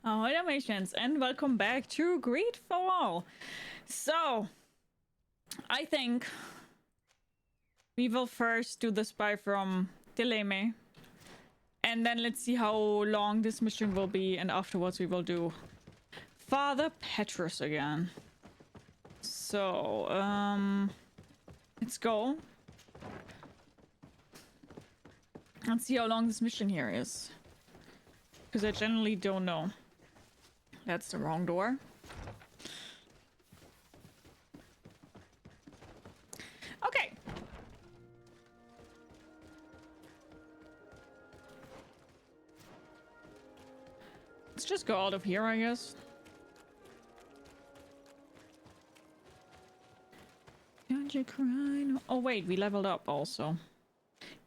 Automations, and welcome back to GreedFall. So, I think we will first do the spy from Deleme, and then let's see how long this mission will be, and afterwards we will do Father Petrus again. So, let's go. Let's see how long this mission here is, because I generally don't know. That's the wrong door. Okay. Let's just go out of here, I guess. Don't you cry no. Oh wait, we leveled up also.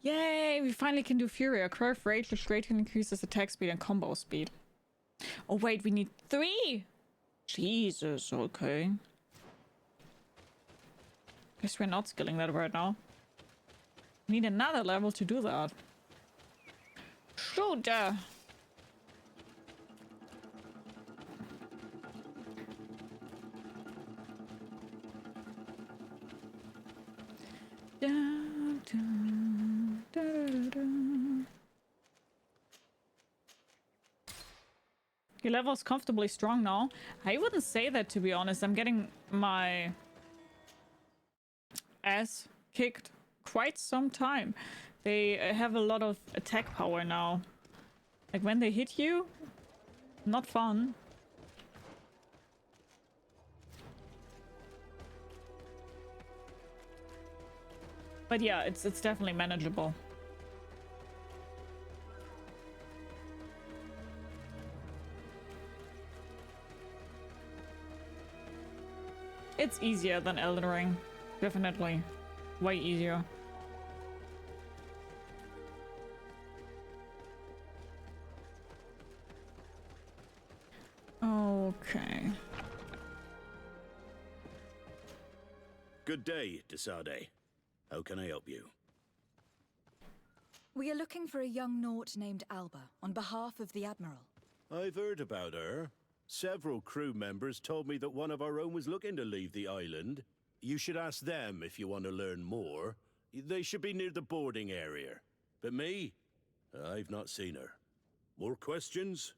Yay! We finally can do Fury. Acquire Rage, which greatly increases attack speed and combo speed. Oh wait, we need 3! Jesus, okay. Guess we're not skilling that right now. We need another level to do that. Shoot! Your level is comfortably strong now. I wouldn't say that, to be honest. I'm getting my ass kicked quite some time. They have a lot of attack power now. Like when they hit you, not fun. But yeah, it's definitely manageable. It's easier than Elden Ring. Definitely. Way easier. Okay. Good day, Sardet. How can I help you? We are looking for a young Naut named Alba on behalf of the Admiral. I've heard about her. Several crew members told me that one of our own was looking to leave the island. You should ask them if you want to learn more. They should be near the boarding area. But me? I've not seen her. More questions?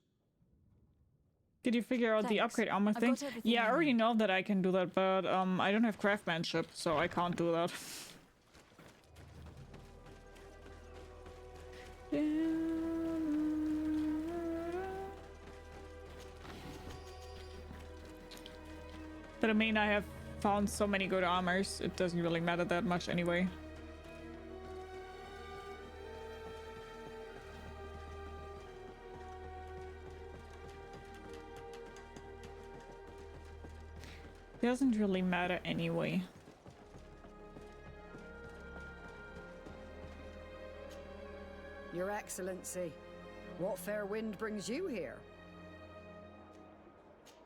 Did you figure out the upgrade armor thing? Yeah, I already know that I can do that, but I don't have craftsmanship, so I can't do that. But I mean, I have found so many good armors, it doesn't really matter that much anyway. Doesn't really matter anyway. Your Excellency, what fair wind brings you here?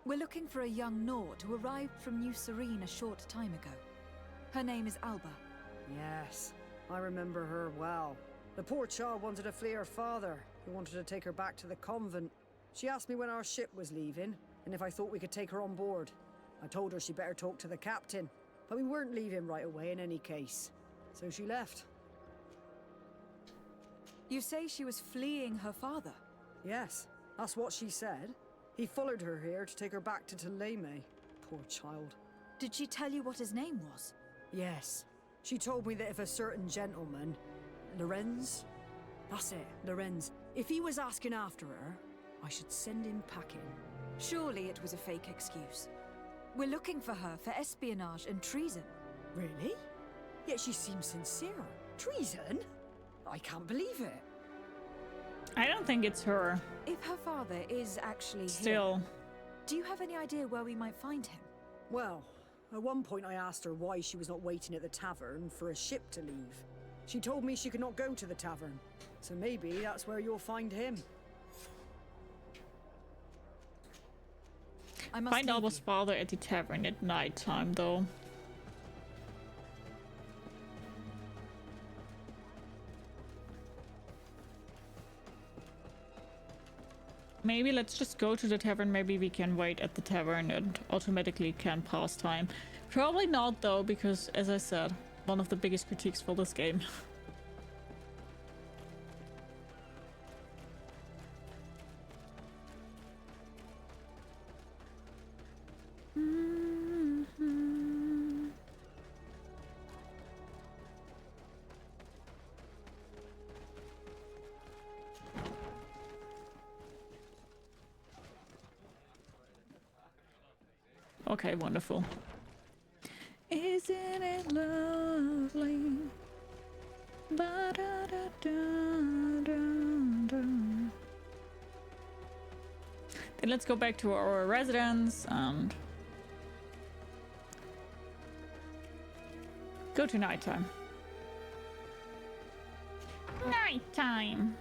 We're looking for a young Naut who arrived from New Sérène a short time ago. Her name is Alba. Yes, I remember her well. The poor child wanted to flee her father, who wanted to take her back to the convent. She asked me when our ship was leaving, and if I thought we could take her on board. I told her she better talk to the captain, but we weren't leaving right away in any case. So she left. You say she was fleeing her father? Yes, that's what she said. He followed her here to take her back to Deleme. Poor child. Did she tell you what his name was? Yes. She told me that if a certain gentleman, Lorenz? That's it, Lorenz. If he was asking after her, I should send him packing. Surely it was a fake excuse. We're looking for her for espionage and treason. Really? Yet she seems sincere. Treason? I can't believe it. I don't think it's her. If her father is actually Still. here, do you have any idea where we might find him? Well, at one point I asked her why she was not waiting at the tavern for a ship to leave. She told me she could not go to the tavern, so maybe that's where you'll find him. I must Find Alba's father at the tavern at night time, though. maybe let's just go to the tavern. Maybe we can wait at the tavern and automatically can pass time. Probably not though, because as I said, one of the biggest critiques for this game. Okay, wonderful. Isn't it lovely? Then let's go back to our residence and go to nighttime. Nighttime.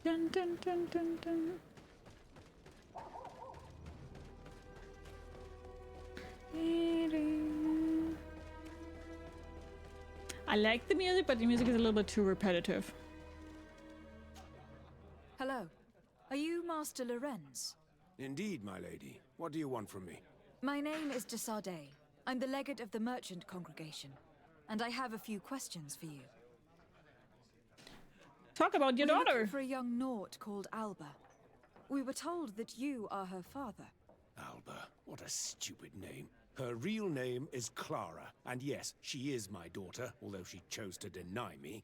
Dun dun dun dun dun. I like the music, but the music is a little bit too repetitive. Hello. Are you Master Lorenz? Indeed, my lady. What do you want from me? My name is de Sardet. I'm the legate of the merchant congregation, and I have a few questions for you. Talk about your We're daughter. looking for a young Naut called Alba. We were told that you are her father. Alba. What a stupid name. Her real name is Clara, and yes, she is my daughter, although she chose to deny me.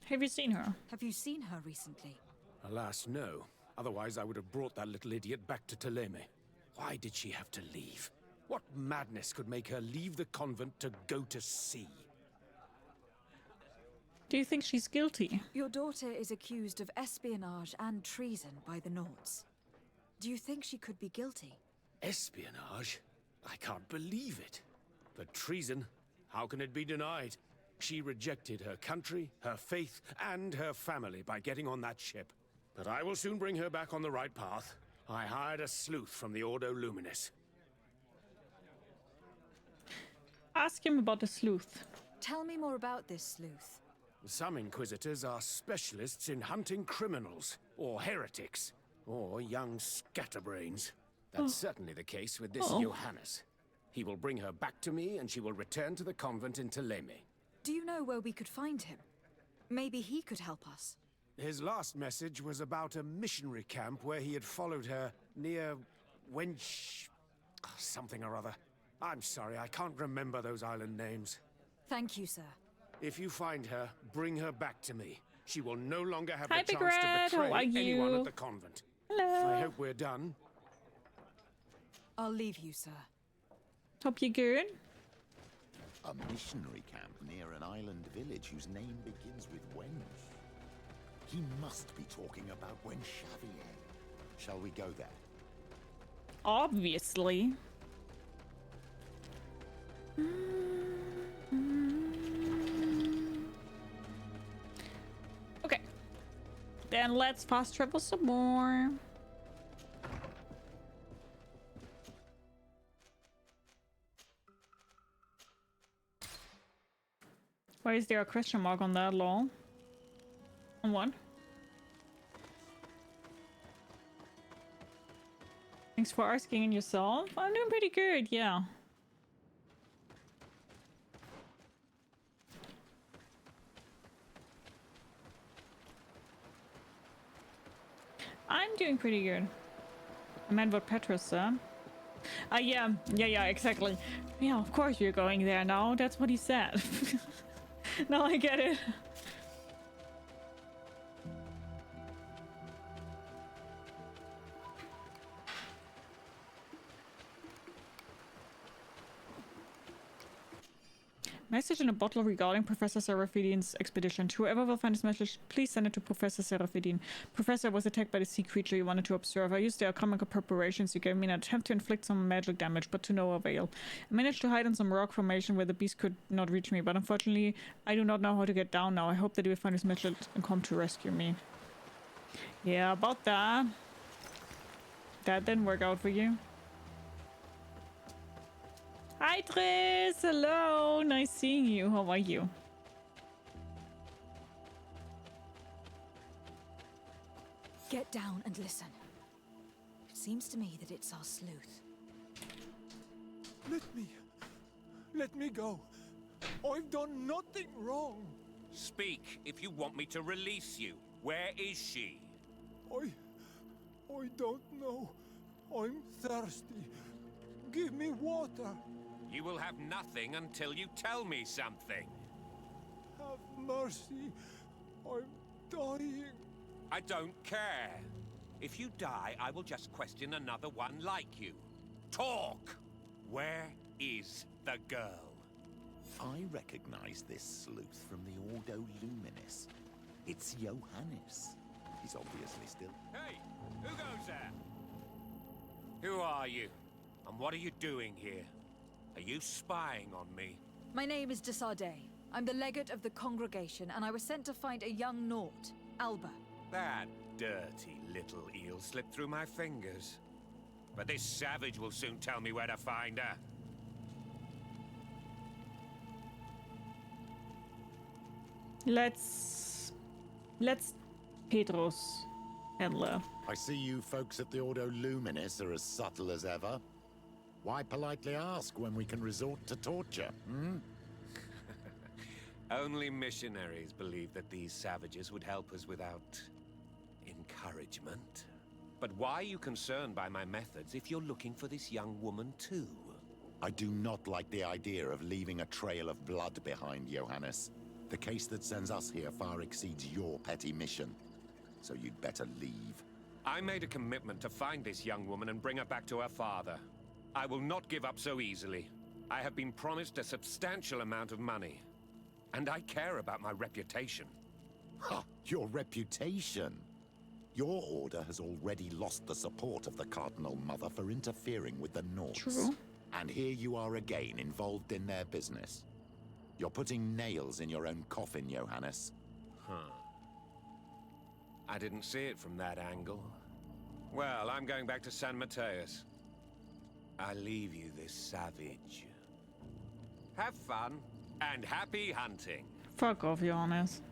Have you seen her? Have you seen her recently? Alas, no. Otherwise, I would have brought that little idiot back to Teleme. Why did she have to leave? What madness could make her leave the convent to go to sea? Do you think she's guilty? Your daughter is accused of espionage and treason by the Nauts. Do you think she could be guilty? Espionage? I can't believe it. But treason? How can it be denied? She rejected her country, her faith, and her family by getting on that ship. But I will soon bring her back on the right path. I hired a sleuth from the Ordo Luminis. Ask him about the sleuth. Tell me more about this sleuth. Some inquisitors are specialists in hunting criminals, or heretics, or young scatterbrains. That's certainly the case with this Johannes. He will bring her back to me, and she will return to the convent in Teleme. Do you know where we could find him? Maybe he could help us. His last message was about a missionary camp where he had followed her near Wench... something or other. I'm sorry, I can't remember those island names. Thank you, sir. If you find her, bring her back to me. She will no longer have Hi, the Big chance Red. to How are betray anyone you? at the convent. Hello. I hope we're done. I'll leave you, sir. Hope you're good. A missionary camp near an island village whose name begins with Wench. He must be talking about Wench Xavier. Shall we go there? Obviously. Okay. Then let's fast travel some more. Why is there a question mark on that, lol? On what? Thanks for asking yourself. I'm doing pretty good, yeah. I'm doing pretty good. I meant what Petrus said. Yeah, exactly. Yeah, of course you're going there now. That's what he said. Now I get it. Message in a bottle regarding Professor Seraphidine's expedition. To whoever will find this message, please send it to Professor Seraphidine. Professor was attacked by the sea creature you wanted to observe. I used the alchemical preparations you gave me in an attempt to inflict some magic damage, but to no avail. I managed to hide in some rock formation where the beast could not reach me, but unfortunately, I do not know how to get down now. I hope that you will find this message and come to rescue me. Yeah, about that. That didn't work out for you. Hi, Tris. Hello. Nice seeing you. How are you? Get down and listen. It seems to me that it's our sleuth. Let me go. I've done nothing wrong. Speak if you want me to release you. Where is she? I don't know. I'm thirsty. Give me water. You will have nothing until you tell me something. Have mercy. I'm dying. I don't care. If you die, I will just question another one like you. Talk! Where is the girl? I recognize this sleuth from the Ordo Luminis. It's Johannes. He's obviously still... Hey! Who goes there? Who are you? And what are you doing here? Are you spying on me? My name is de Sardet. I'm the legate of the congregation, and I was sent to find a young Naut, Alba. That dirty little eel slipped through my fingers. But this savage will soon tell me where to find her. Let's Pedro's handler. I see you folks at the Ordo Luminis are as subtle as ever. Why politely ask when we can resort to torture, hmm? Only missionaries believe that these savages would help us without encouragement. But why are you concerned by my methods if you're looking for this young woman too? I do not like the idea of leaving a trail of blood behind, Johannes. The case that sends us here far exceeds your petty mission. So you'd better leave. I made a commitment to find this young woman and bring her back to her father. I will not give up so easily. I have been promised a substantial amount of money. And I care about my reputation. Ha! Your reputation? Your order has already lost the support of the Cardinal Mother for interfering with the Nauts. True. And here you are again, involved in their business. You're putting nails in your own coffin, Johannes. Huh. I didn't see it from that angle. Well, I'm going back to San Mateus. I leave you this savage. Have fun, and happy hunting. Fuck off, Johannes.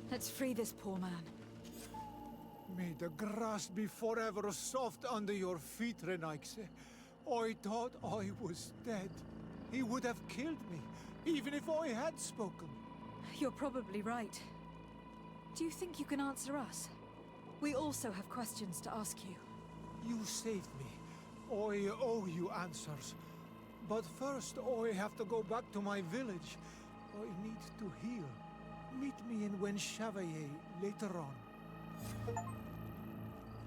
Let's free this poor man. May the grass be forever soft under your feet, Renaigse. I thought I was dead. He would have killed me, even if I had spoken. You're probably right. Do you think you can answer us? We also have questions to ask you. You saved me. I owe you answers. But first, I have to go back to my village. I need to heal. Meet me in Wenchavaye later on.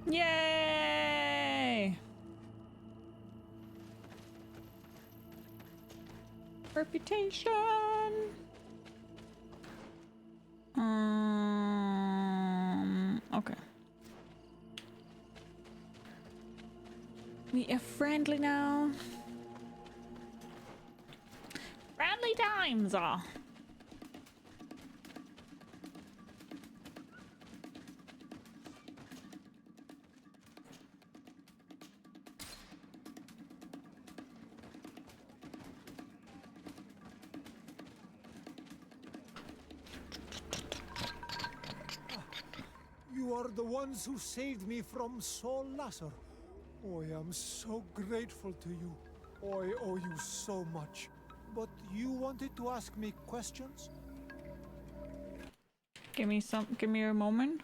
Yay! Reputation. Okay. We are friendly now. Friendly times are. You are the ones who saved me from Saul Lasser. I am so grateful to you. I owe you so much. But you wanted to ask me questions? Give me a moment.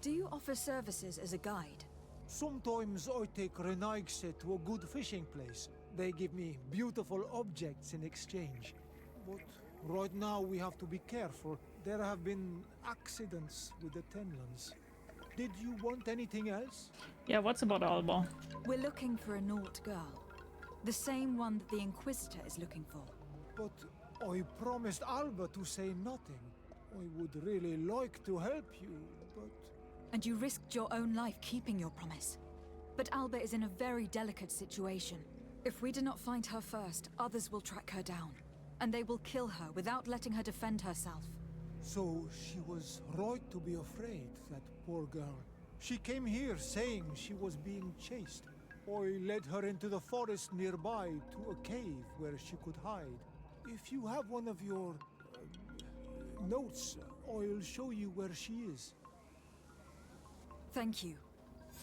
Do you offer services as a guide? Sometimes I take Renaigse to a good fishing place. They give me beautiful objects in exchange. But right now we have to be careful. There have been accidents with the Tenlands. Did you want anything else? Yeah, what's about Alba? We're looking for a Naut girl. The same one that the Inquisitor is looking for. But I promised Alba to say nothing. I would really like to help you, but... And you risked your own life keeping your promise. But Alba is in a very delicate situation. If we do not find her first, others will track her down. and they will kill her without letting her defend herself. So she was right to be afraid, that poor girl. She came here saying she was being chased. I led her into the forest nearby to a cave where she could hide. If you have one of your notes, I'll show you where she is. Thank you.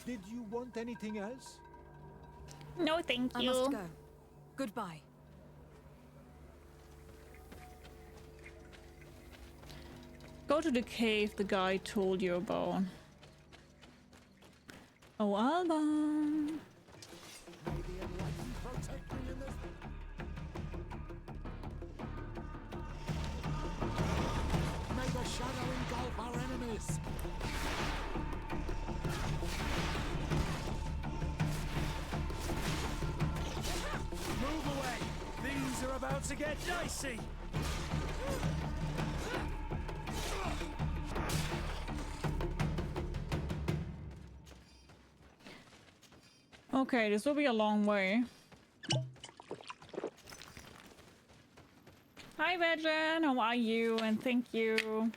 Did you want anything else? No, thank I you. must go. Goodbye. Go to the cave the guy told you about. Oh, Alba. May the shadow engulf our enemies. Move away! Things are about to get dicey! Okay, this will be a long way. Hi, Veteran. How are you? And thank you.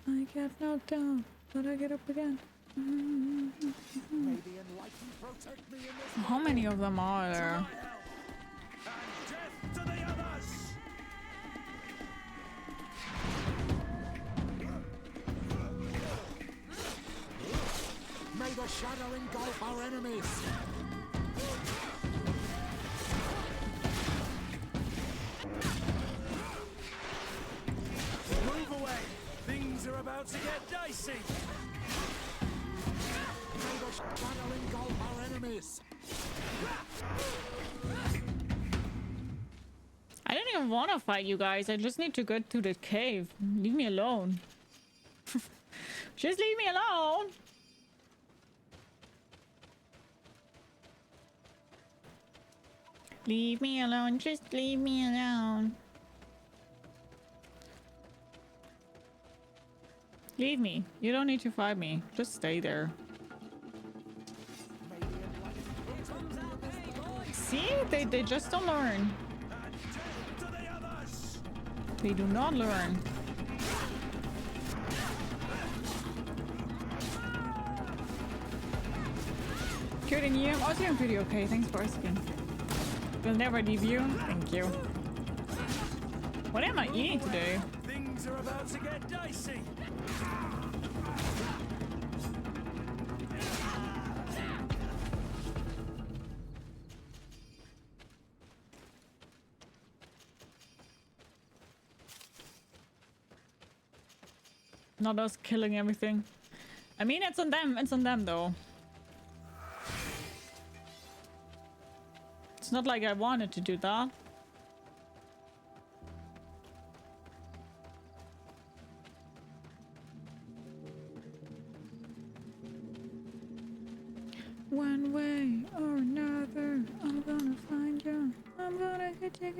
I get knocked out, but I get up again. How many of them are there? And death to the others! May the shadow engulf our enemies. Move away! Things are about to get dicey! May the shadow engulf our enemies. I don't even want to fight you guys. I just need to get to the cave. Leave me alone. Just leave me alone. Leave me alone. Just leave me alone. Leave me. You don't need to fight me. Just stay there. See? They just don't learn. They do not learn. Good, and you? I was doing pretty okay. Thanks for asking. Will never leave you. Thank you. What am I eating today? Things are about to get dicey! Not us killing everything. I mean, it's on them. It's on them, though. It's not like I wanted to do that. One way or another, I'm gonna find you. I'm gonna hit you.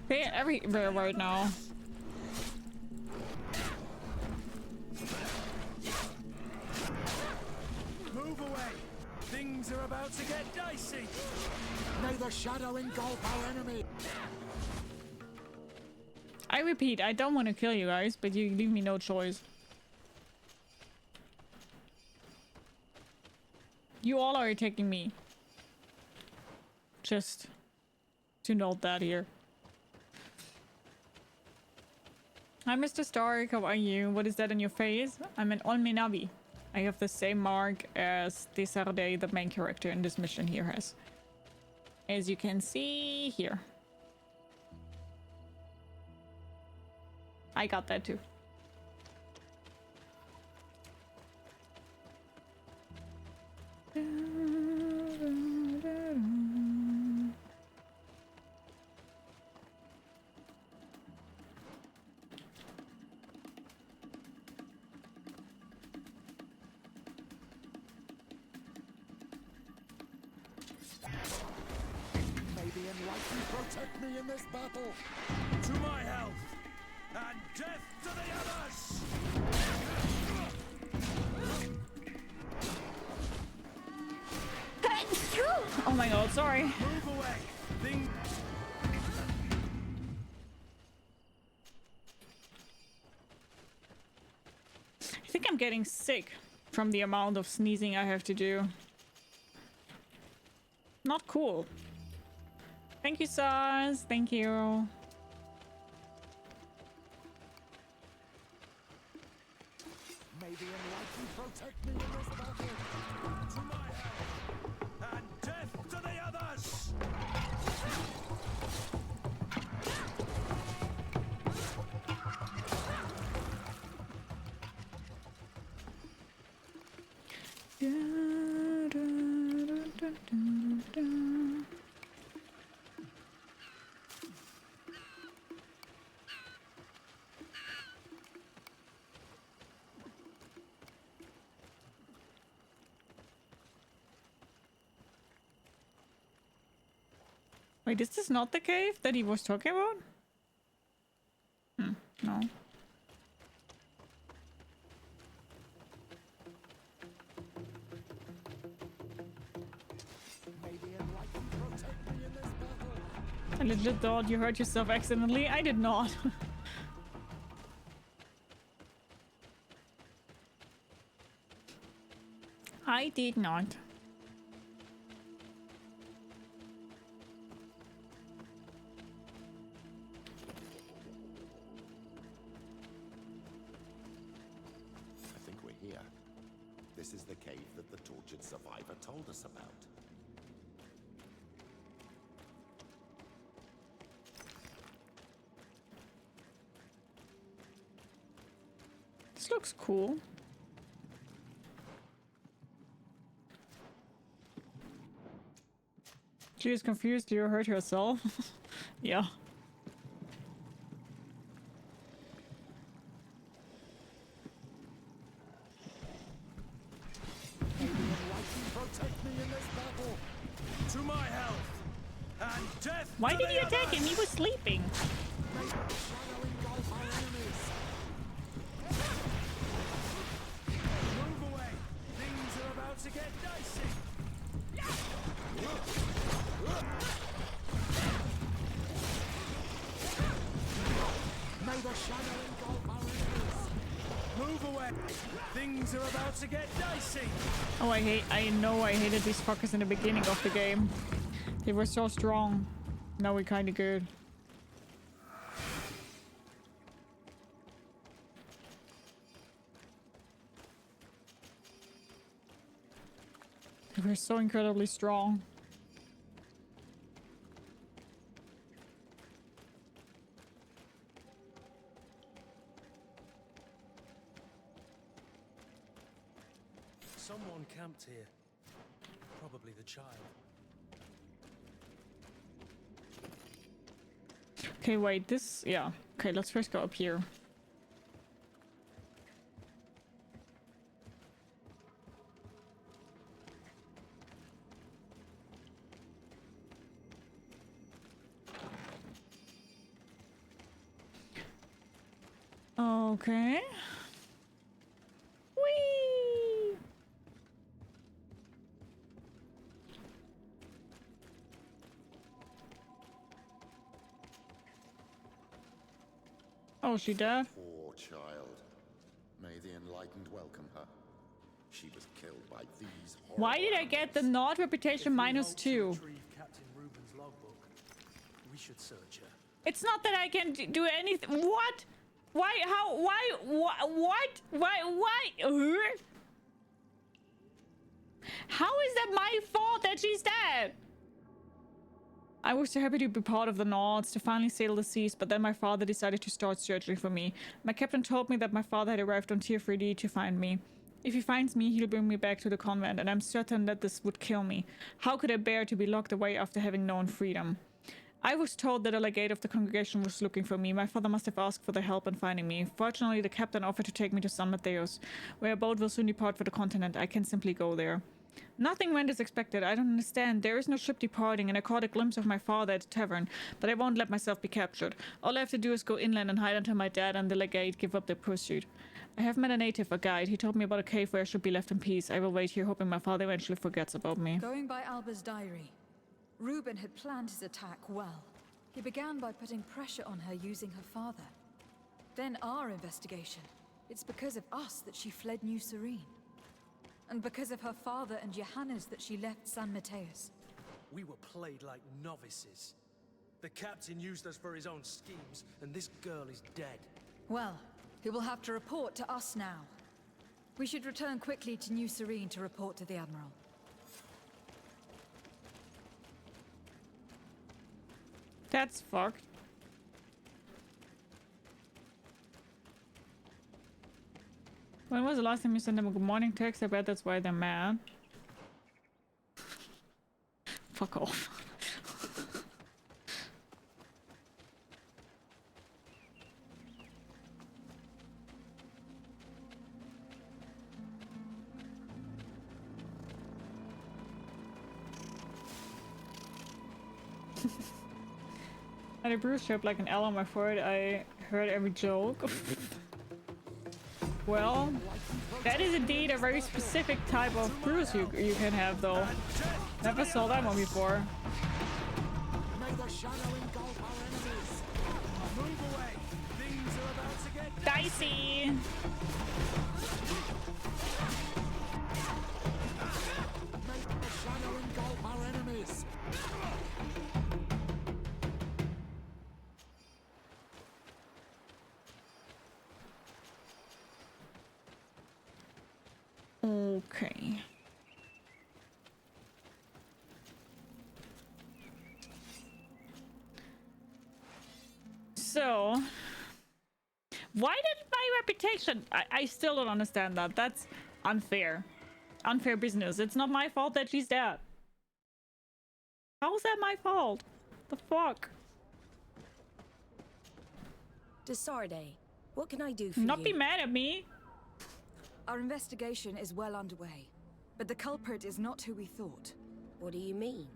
They're everywhere right now. Move away! Things are about to get dicey! May the shadow engulf our enemy. I repeat, I don't want to kill you guys, but you leave me no choice. You all are attacking me. Just to note that here. Hi, Mr. Stark. How are you? What is that on your face? I'm an Olmenavi. I have the same mark as the Sardet, the main character in this mission here has. As you can see here. I got that too. May the enlightened protect me in this battle. To my health, and death to the others! Oh my god, sorry. Move away! Thing. I think I'm getting sick from the amount of sneezing I have to do. Not cool. Thank you, Sars. Thank you. May the enlightened protect me in this battle. To my health, and death to the others! Wait, is this not the cave that he was talking about? No. May the enlightened protect me in this battle. I legit thought you hurt yourself accidentally. I did not. I did not. I think we're here. This is the cave that the tortured survivor told us about. This looks cool. She is confused. Do you hurt herself? Yeah. May the enlightened protect me in this battle. To my health, and death Why to did the you attack him? others! He was sleeping. May the shadow engulf our enemies. Move away! Things are about to get dicey! May the shadow engulf our enemies. Move away! Things are about to get dicey! Oh, I know I hated these fuckers in the beginning of the game. They were so strong. Now we're kinda good. They were so incredibly strong. Someone camped here. Probably the child. Okay, wait, this... yeah. Okay, let's first go up here. Okay. Whee! Oh, she dead? Poor child. May the enlightened welcome her. She was killed by these horrible Why did I get the not reputation -2? Retrieve Captain Reuben's logbook. We should search her. It's not that I can do anything. What? Why? How? Why? What? Why? How is that my fault that she's dead? I was so happy to be part of the Nords, to finally sail the seas, but then my father decided to start searching for me. My captain told me that my father had arrived on Teer Fradee to find me. If he finds me, he'll bring me back to the convent, and I'm certain that this would kill me. How could I bear to be locked away after having known freedom? I was told that a legate of the congregation was looking for me. My father must have asked for their help in finding me. Fortunately, the captain offered to take me to San Mateos, where a boat will soon depart for the continent. I can simply go there. Nothing went as expected. I don't understand. There is no ship departing, and I caught a glimpse of my father at the tavern, but I won't let myself be captured. All I have to do is go inland and hide until my dad and the legate give up their pursuit. I have met a native, a guide. He told me about a cave where I should be left in peace. I will wait here, hoping my father eventually forgets about me. Going by Alba's diary, Reuben had planned his attack well. He began by putting pressure on her using her father. Then our investigation. It's because of us that she fled New Sérène. And because of her father and Johannes that she left San Mateus. We were played like novices. The captain used us for his own schemes, and this girl is dead. Well, he will have to report to us now. We should return quickly to New Sérène to report to the Admiral. That's fucked. When was the last time you sent them a good morning text? I bet that's why they're mad. Fuck off. I had a bruise shaped like an L on my forehead. I heard every joke. Well, that is indeed a very specific type of bruise you can have, though. Never saw that one before. Dicey! Okay. So, why did my reputation... I still don't understand that. That's unfair. Unfair business. It's not my fault that she's dead. How is that my fault? The fuck? To Sardet, what can I do for you? Not be mad at me. Our investigation is well underway, but the culprit is not who we thought. What do you mean?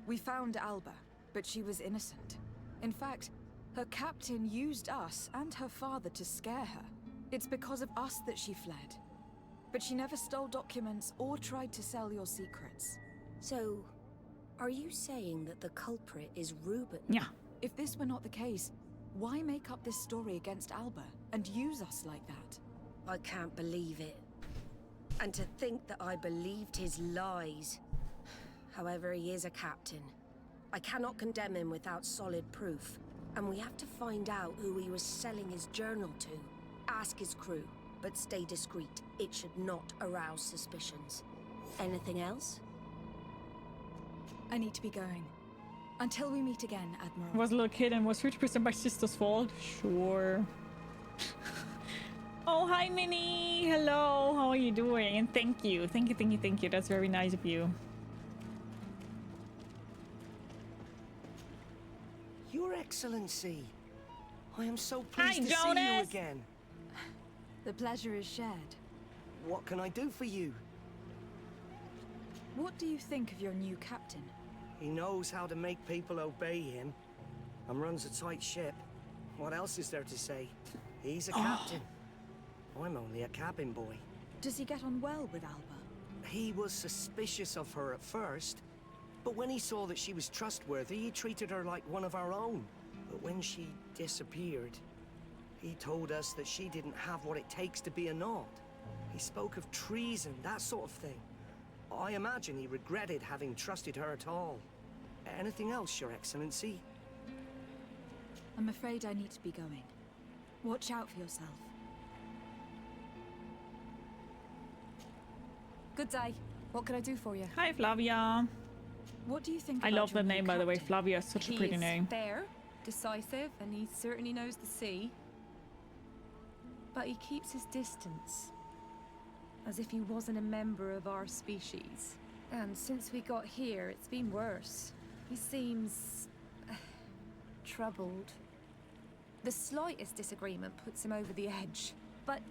We found Alba, but she was innocent. In fact, her captain used us and her father to scare her. It's because of us that she fled. But she never stole documents or tried to sell your secrets. So, are you saying that the culprit is Reuben? Yeah. If this were not the case, why make up this story against Alba and use us like that? I can't believe it. And to think that I believed his lies. However, he is a captain. I cannot condemn him without solid proof. And we have to find out who he was selling his journal to. Ask his crew, but stay discreet. It should not arouse suspicions. Anything else? I need to be going. Until we meet again, Admiral. I was a little kid and was 50% my sister's fault. Sure. Oh, hi, Minnie. Hello. How are you doing? And thank you. Thank you, thank you, thank you. That's very nice of you. Your Excellency, I am so pleased Hi, to Jonas. see you again. The pleasure is shared. What can I do for you? What do you think of your new captain? He knows how to make people obey him and runs a tight ship. What else is there to say? He's a captain. I'm only a cabin boy. Does he get on well with Alba? He was suspicious of her at first, but when he saw that she was trustworthy, he treated her like one of our own. But when she disappeared, he told us that she didn't have what it takes to be a Nod. He spoke of treason, that sort of thing. I imagine he regretted having trusted her at all. Anything else, Your Excellency? I'm afraid I need to be going. Watch out for yourself. Good day. What can I do for you? Hi, Flavia. What do you think I about love your the new name, by the way. captain? Flavia is such a pretty He is name. fair, decisive, and he certainly knows the sea. But he keeps his distance. As if he wasn't a member of our species. And since we got here, it's been worse. He seems... troubled. The slightest disagreement puts him over the edge. But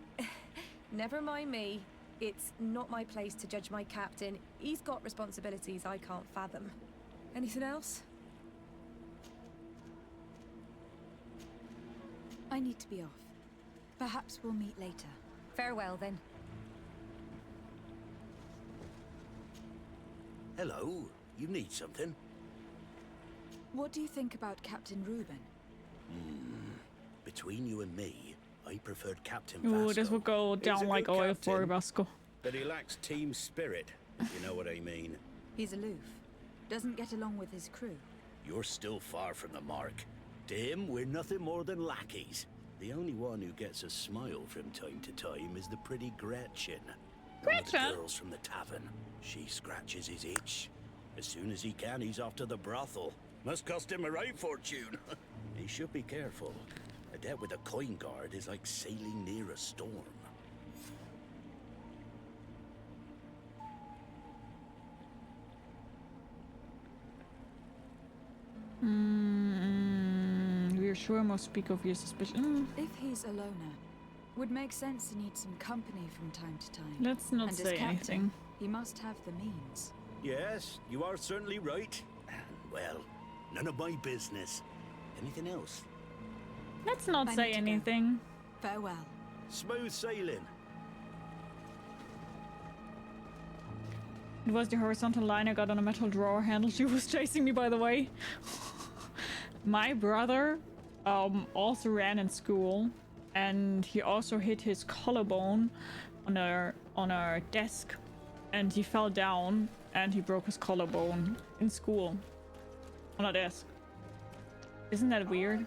never mind me. It's not my place to judge my captain. He's got responsibilities I can't fathom. Anything else? I need to be off. Perhaps we'll meet later. Farewell, then. Hello. You need something? What do you think about Captain Reuben? Between you and me, I preferred Captain Ooh, Vasco. this will go He's down a like good oil for captain, Vasco. But he lacks team spirit, if you know what I mean. He's aloof. Doesn't get along with his crew. You're still far from the mark. To him, we're nothing more than lackeys. The only one who gets a smile from time to time is the pretty Gretchen. One of the Gretchen? girls from the tavern. She scratches his itch. As soon as he can, he's off to the brothel. Must cost him a right fortune. He should be careful. A debt with a coin guard is like sailing near a storm. We're sure must speak of your suspicion. If he's a loner, would make sense to need some company from time to time. Let's not And as say captain, anything. he must have the means. Yes, you are certainly right. Well, none of my business. Anything else? Let's not I say need to go. anything. Farewell. Smooth sailing. It was the horizontal line I got on a metal drawer handle. She was chasing me, by the way. My brother also ran in school, and he also hit his collarbone on our desk, and he fell down and he broke his collarbone in school on a desk. Isn't that weird?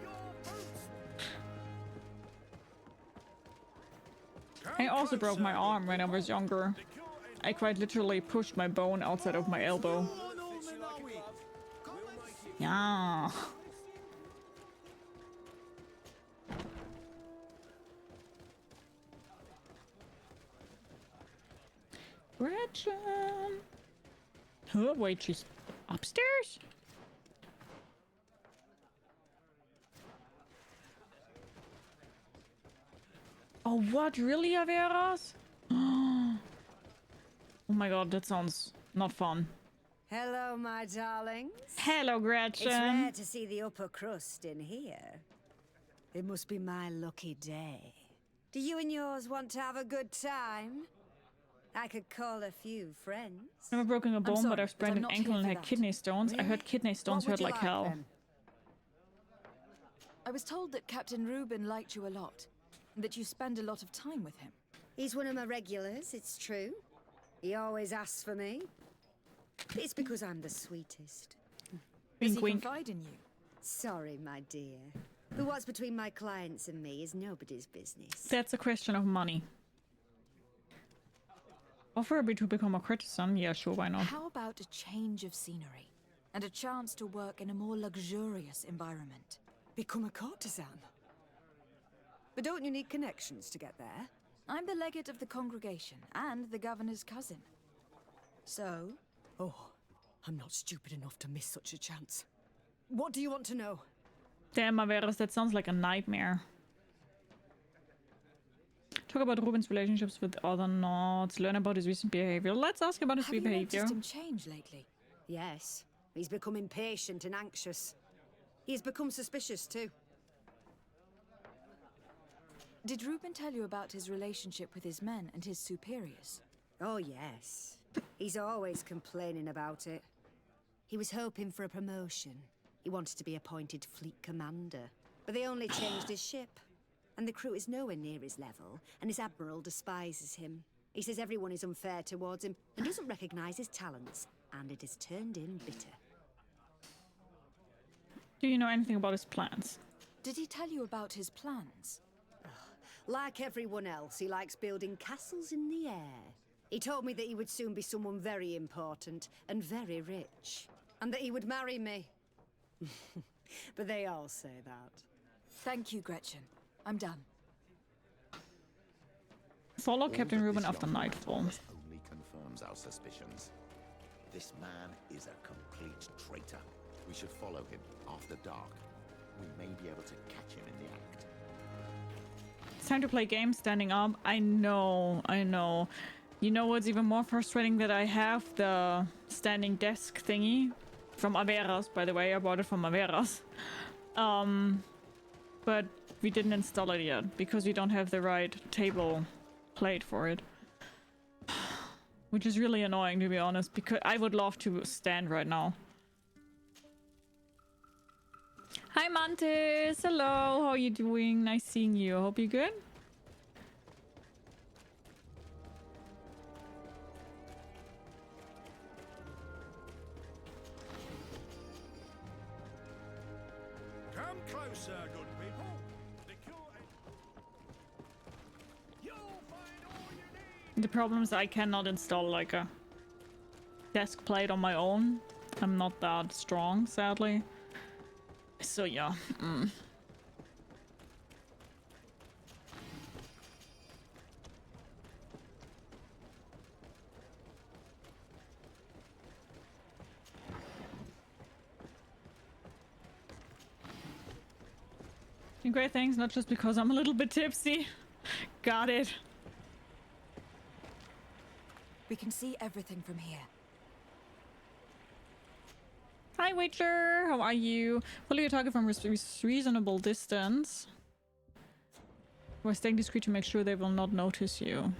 I also broke my arm when I was younger. I quite literally pushed my bone outside of my elbow. Yeah. Gretchen. Oh, wait, she's upstairs? Oh, what? Really, Averas? Oh my god, that sounds not fun. Hello, my darlings. Hello, Gretchen. It's rare to see the upper crust in here. It must be my lucky day. Do you and yours want to have a good time? I could call a few friends. Never broken a bone, but I've sprained I'm an not ankle here and for had that. kidney stones. I heard kidney stones What would hurt you like hell. then? I was told that Captain Reuben liked you a lot, and that you spend a lot of time with him. He's one of my regulars, it's true. He always asks for me. It's because I'm the sweetest. Does Wink, he wink. confide in you? Sorry, my dear. But what's between my clients and me is nobody's business. That's a question of money. Offer to become a courtesan? Yeah, sure, why not? How about a change of scenery and a chance to work in a more luxurious environment? Become a courtesan? But don't you need connections to get there? I'm the legate of the congregation and the governor's cousin. So, Oh, I'm not stupid enough to miss such a chance. What do you want to know? Damn, Averas, that sounds like a nightmare. Talk about Ruben's relationships with other Nords. Learn about his recent behavior. Let's ask about his have you behavior. noticed him change lately? Yes, he's become impatient and anxious. He's become suspicious too. Did Reuben tell you about his relationship with his men and his superiors? Oh yes, he's always complaining about it. He was hoping for a promotion. He wanted to be appointed fleet commander, but they only changed his ship. And the crew is nowhere near his level, and his admiral despises him. He says everyone is unfair towards him and doesn't recognize his talents, and it has turned him bitter. Do you know anything about his plans? Did he tell you about his plans? Like everyone else, he likes building castles in the air. He told me that he would soon be someone very important and very rich, and that he would marry me. But they all say that. Thank you, Gretchen. I'm done. Follow All Captain that Reuben this after young man nightfall. told us only confirms our suspicions. This man is a complete traitor. We should follow him after dark. We may be able to catch him in the act. It's time to play games standing up. I know. You know what's even more frustrating? That I have the standing desk thingy from Averas, by the way. I bought it from Averas. But we didn't install it yet because we don't have the right table plate for it. Which is really annoying, to be honest, because I would love to stand right now. Hi Mantis! Hello! How are you doing? Nice seeing you. Hope you're good. Come closer, good people. The cure You'll find all you need. The problem is I cannot install like a desk plate on my own. I'm not that strong, sadly. So yeah. And great things, not just because I'm a little bit tipsy. Got it. We can see everything from here. Hi Witcher, how are you? Follow your target from reasonable distance. We're staying discreet to make sure they will not notice you.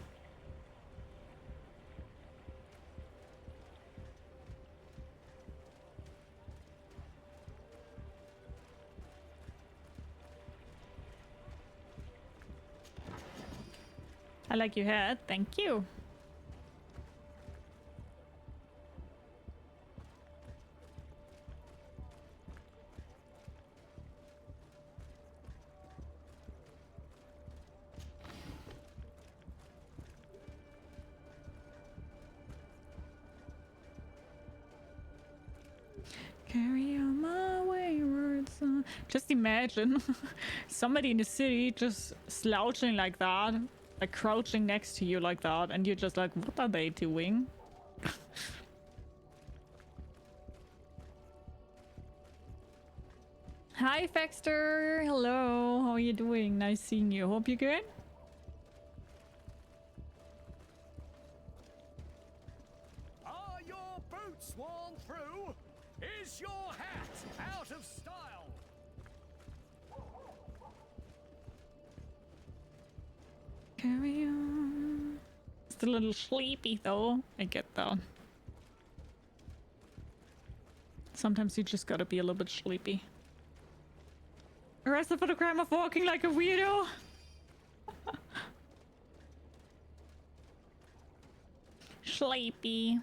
I like your hat, thank you. Carry on my wayward son. Just imagine somebody in the city just slouching like that, like crouching next to you like that, and you're just like, what are they doing? Hi Fexter, hello, how are you doing? Nice seeing you. Hope you're good. Are your boots worn through? Is your hat out of style? Carry on. It's a little sleepy though. I get that. Sometimes you just gotta be a little bit sleepy. Arrested for the crime of walking like a weirdo. Sleepy.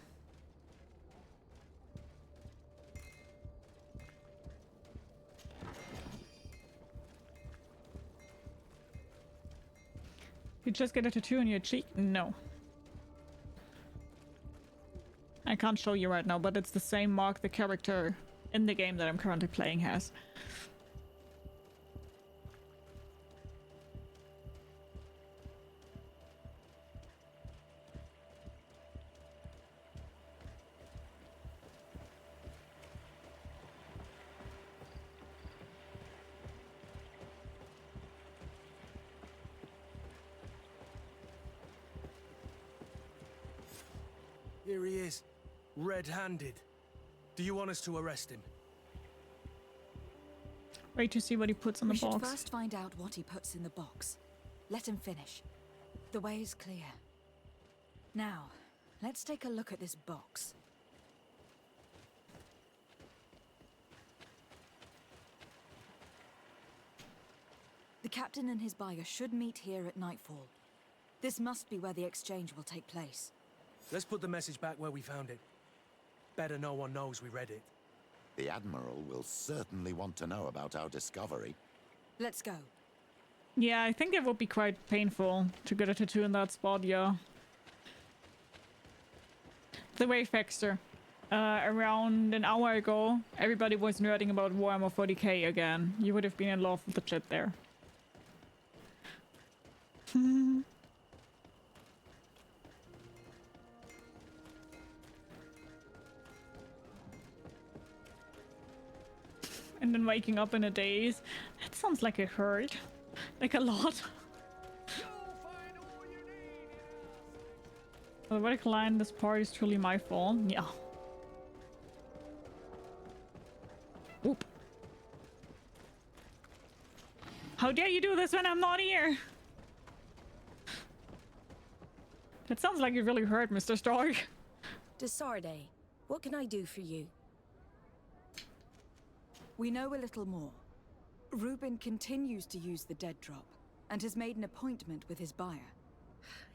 You just get a tattoo on your cheek? No. I can't show you right now, but it's the same mark the character in the game that I'm currently playing has. Here he is, red-handed. Do you want us to arrest him? Wait to see what he puts in the We should box. first find out what he puts in the box. Let him finish. The way is clear. Now, let's take a look at this box. The captain and his buyer should meet here at nightfall. This must be where the exchange will take place. Let's put the message back where we found it. Better no one knows we read it. The Admiral will certainly want to know about our discovery. Let's go. Yeah, I think it would be quite painful to get a tattoo in that spot, yeah. The way Fexter. Around an hour ago, everybody was nerding about Warhammer 40k again. You would have been in love with the shit there. And then waking up in a daze. That sounds like it hurt. Like a lot. The vertical line, this part is truly my fault. Yeah. Oop. How dare you do this when I'm not here? That sounds like you really hurt, Mr. Stark. De Sardet, what can I do for you? We know a little more. Reuben continues to use the dead drop and has made an appointment with his buyer.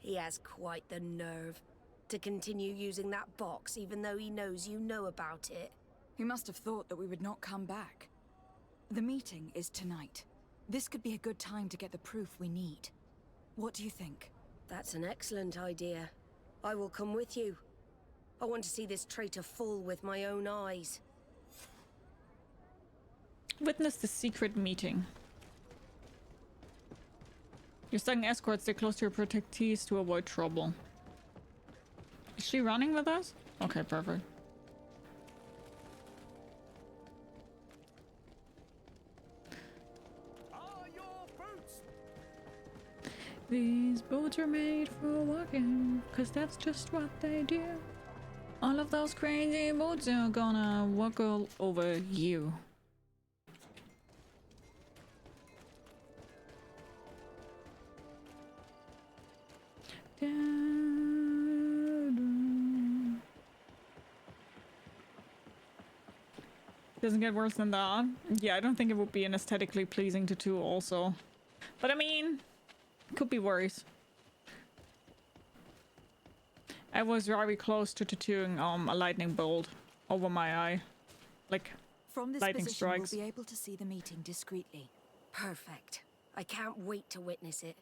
He has quite the nerve to continue using that box even though he knows you know about it. He must have thought that we would not come back. The meeting is tonight. This could be a good time to get the proof we need. What do you think? That's an excellent idea. I will come with you. I want to see this traitor fall with my own eyes. Witness the secret meeting. Your second escort, stay close to your protectees to avoid trouble. Is she running with us? Okay, perfect. These boots are made for walking, 'cause that's just what they do. All of those crazy boots are gonna walk all over you. Doesn't get worse than that. Yeah, I don't think it would be an aesthetically pleasing tattoo also. But I mean, could be worse. I was very close to tattooing a lightning bolt over my eye. Like, from this lightning position, strikes. we'll be able to see the meeting discreetly. Perfect. I can't wait to witness it.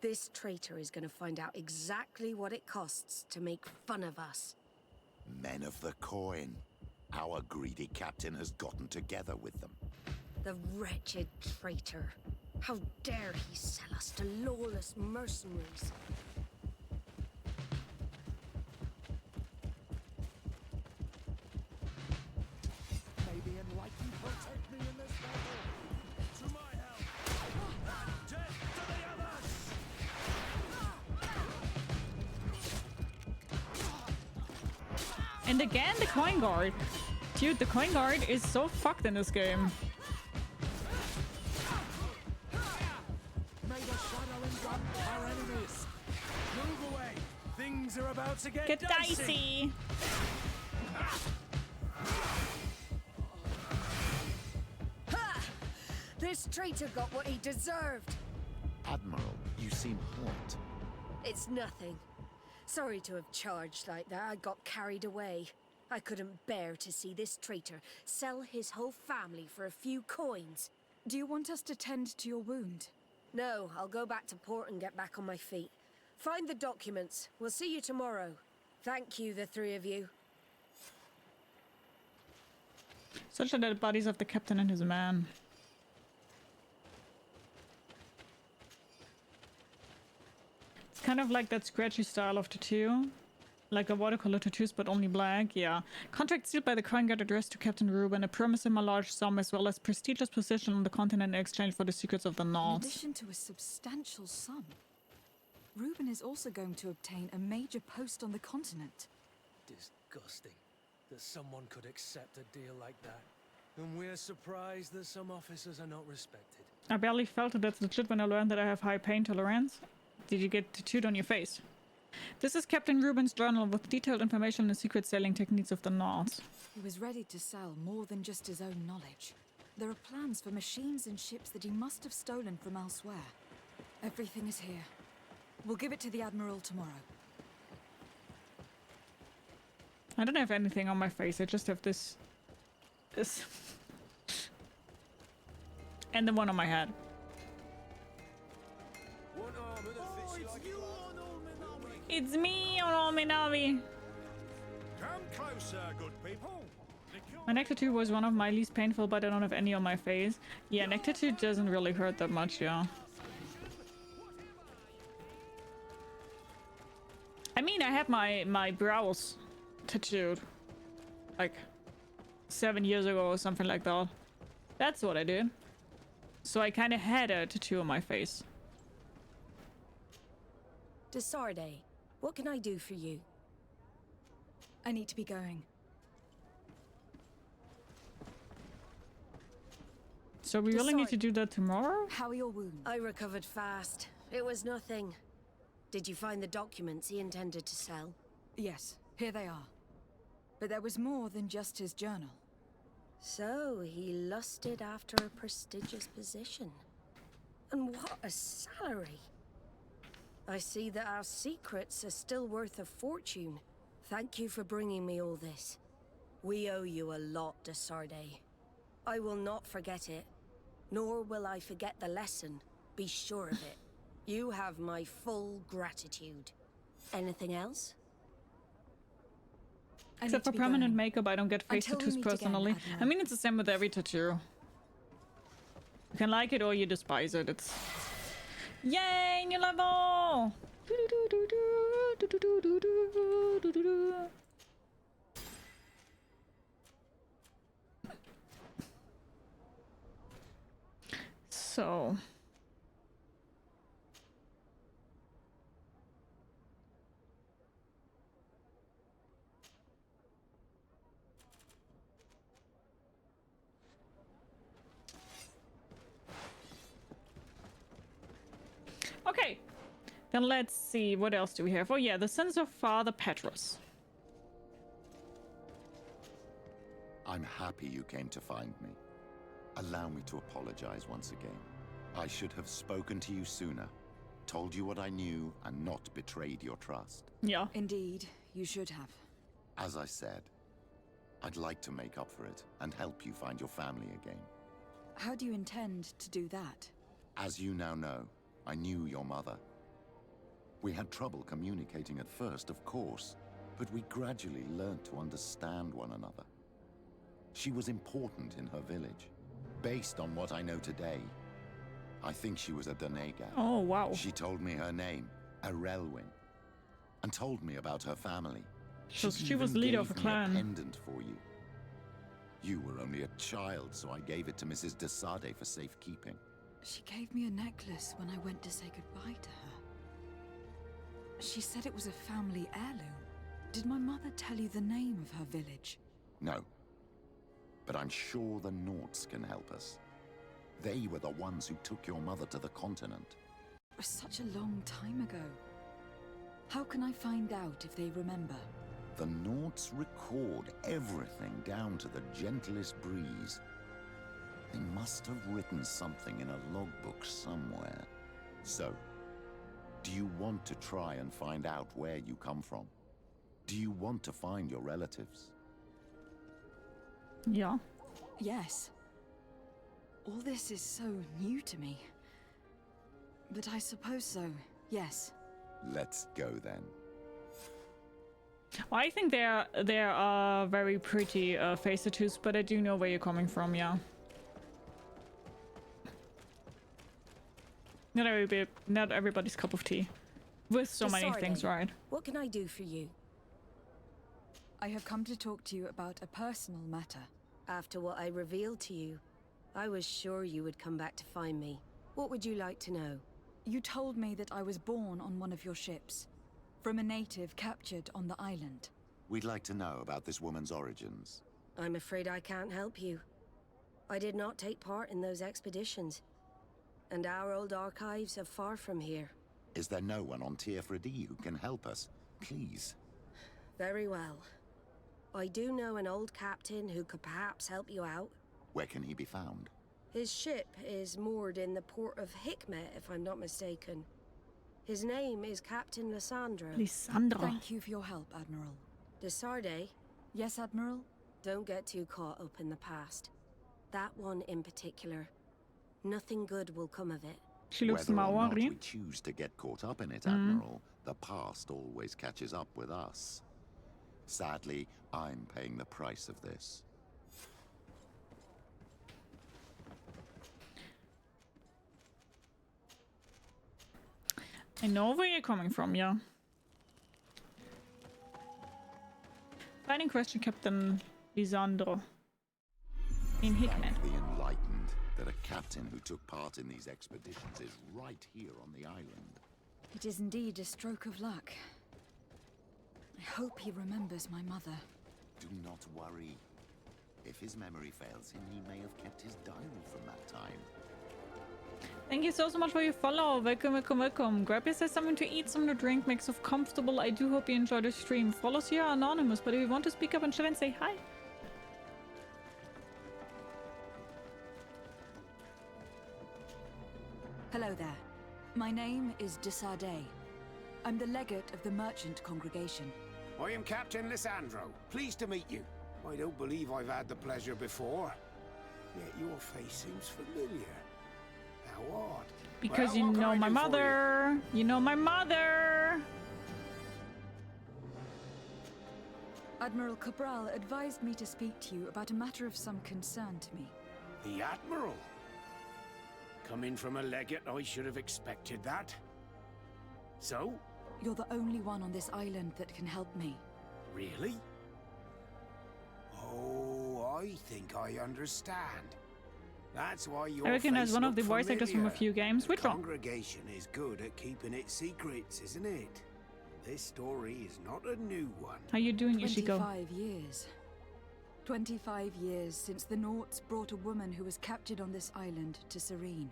This traitor is going to find out exactly what it costs to make fun of us. Men of the coin. Our greedy captain has gotten together with them. The wretched traitor. How dare he sell us to lawless mercenaries? Maybe enlighten protect me in this battle. To my help! Death to the others! And again, the coin guard. Dude, the coin guard is so fucked in this game. May the shadow engulf our enemies. Move away. Things are about to get dicey. Ha! This traitor got what he deserved. Admiral, you seem hurt. It's nothing. Sorry to have charged like that. I got carried away. I couldn't bear to see this traitor sell his whole family for a few coins. Do you want us to tend to your wound? No, I'll go back to port and get back on my feet. Find the documents. We'll see you tomorrow. Thank you, the three of you. Such are the bodies of the captain and his man. It's kind of like that scratchy style of tattoo. Like the watercolor tattoos, but only black, yeah. Contract sealed by the Crown Guard addressed to Captain Reuben, a promise him a large sum as well as prestigious position on the continent in exchange for the secrets of the In North. addition to a substantial sum, Reuben is also going to obtain a major post on the continent. Disgusting that someone could accept a deal like that. And we're surprised that some officers are not respected. I barely felt it. That's legit when I learned that I have high pain tolerance. Did you get tattooed on your face? This is Captain Reuben's journal with detailed information on the secret sailing techniques of the North. He was ready to sell more than just his own knowledge. There are plans for machines and ships that he must have stolen from elsewhere. Everything is here. We'll give it to the Admiral tomorrow. I don't have anything on my face. I just have this. And the one on my head. It's me on Minavi. Come closer, good people. My neck tattoo was one of my least painful, but I don't have any on my face. Yeah, neck tattoo doesn't really hurt that much, yeah. I mean, I had my brows tattooed like 7 years ago or something like that. That's what I did. So I kind of had a tattoo on my face. De Sardet, What can I do for you? I need to be going. So we really need to do that tomorrow? How are your wounds? I recovered fast. It was nothing. Did you find the documents he intended to sell? Yes, here they are. But there was more than just his journal. So, he lusted after a prestigious position. And what a salary! I see that our secrets are still worth a fortune. Thank you for bringing me all this. We owe you a lot, de Sardet. I will not forget it, nor will I forget the lesson. Be sure of it. You have my full gratitude. Anything else? Except for permanent makeup, I don't get face tattoos personally. I mean, it's the same with every tattoo. You can like it or you despise it. It's... Yay! New level! So... Okay, then let's see, what else do we have? Oh yeah, the sons of Father Petrus. I'm happy you came to find me. Allow me to apologize once again. I should have spoken to you sooner, told you what I knew, and not betrayed your trust. Yeah. Indeed, you should have. As I said, I'd like to make up for it and help you find your family again. How do you intend to do that? As you now know, I knew your mother. We had trouble communicating at first, of course, but we gradually learned to understand one another. She was important in her village. Based on what I know today, I think she was a Nacon. Oh, wow. She told me her name, Arelwyn, and told me about her family. So she was leader of a clan. A pendant for you. You were only a child, so I gave it to Mrs. de Sardet for safekeeping. She gave me a necklace when I went to say goodbye to her. She said it was a family heirloom. Did my mother tell you the name of her village? No. But I'm sure the Nauts can help us. They were the ones who took your mother to the continent. It was such a long time ago. How can I find out if they remember? The Nauts record everything down to the gentlest breeze. They must have written something in a logbook somewhere. So, do you want to try and find out where you come from? Do you want to find your relatives? Yeah. Yes. All this is so new to me. But I suppose so, yes. Let's go then. Well, I think there are very pretty face tattoos, but I do know where you're coming from, yeah. Not everybody's cup of tea. With so many things, right? What can I do for you? I have come to talk to you about a personal matter. After what I revealed to you, I was sure you would come back to find me. What would you like to know? You told me that I was born on one of your ships, from a native captured on the island. We'd like to know about this woman's origins. I'm afraid I can't help you. I did not take part in those expeditions, and our old archives are far from here. Is there no one on Teer Fradee who can help us? Please. Very well. I do know an old captain who could perhaps help you out. Where can he be found? His ship is moored in the port of Hikmet, if I'm not mistaken. His name is Captain Lysandra. Lysandra. Thank you for your help, Admiral. De Sardet? Yes, Admiral? Don't get too caught up in the past. That one in particular. Nothing good will come of it. She looks Whether or not Maori. we choose to get caught up in it, Admiral, the past always catches up with us. Sadly, I'm paying the price of this. I know where you're coming from, yeah. Finding question Captain Lisandro in Hikmet. Thank the enlightened that a captain who took part in these expeditions is right here on the island. It is indeed a stroke of luck. I hope he remembers my mother. Do not worry. If his memory fails him, he may have kept his diary from that time. Thank you so much for your follow. Welcome, welcome, welcome. Grab yourself something to eat, something to drink, make yourself comfortable. I do hope you enjoy the stream. Follows here are anonymous, but if you want to speak up and chat and say hi. Hello there. My name is de Sardet. I'm the legate of the merchant congregation. I am Captain Lissandro. Pleased to meet you. I don't believe I've had the pleasure before. Yet your face seems familiar. How odd. Because Well, you what can know I my do for mother. You know my mother. Admiral Cabral advised me to speak to you about a matter of some concern to me. The Admiral? Coming from a legate, I should have expected that. So? You're the only one on this island that can help me. Really? Oh, I think I understand. That's why your I recognize face one of the looked voice actors from a familiar. few games. Which The one? congregation is good at keeping its secrets, isn't it? This story is not a new one. How you doing, Ishiko? 25 years. 25 years since the Naughts brought a woman who was captured on this island to Sérène.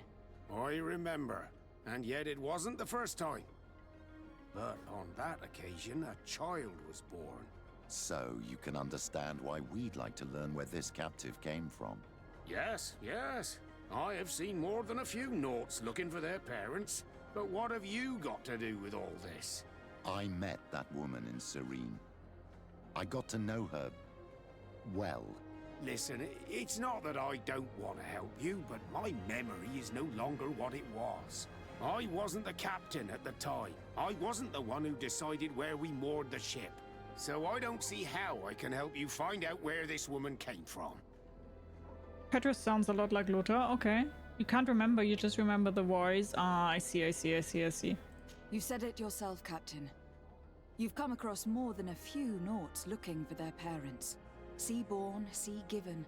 I remember, and yet it wasn't the first time. But on that occasion, a child was born. So you can understand why we'd like to learn where this captive came from. Yes, yes. I have seen more than a few Naughts looking for their parents. But what have you got to do with all this? I met that woman in Sérène. I got to know her well. Listen, it's not that I don't want to help you, but my memory is no longer what it was. I wasn't the captain at the time. I wasn't the one who decided where we moored the ship. So I don't see how I can help you find out where this woman came from. Petrus sounds a lot like Lothar. Okay. You can't remember, you just remember the voice. Ah, I see. You said it yourself, Captain. You've come across more than a few Naughts looking for their parents. Sea-born, sea-given.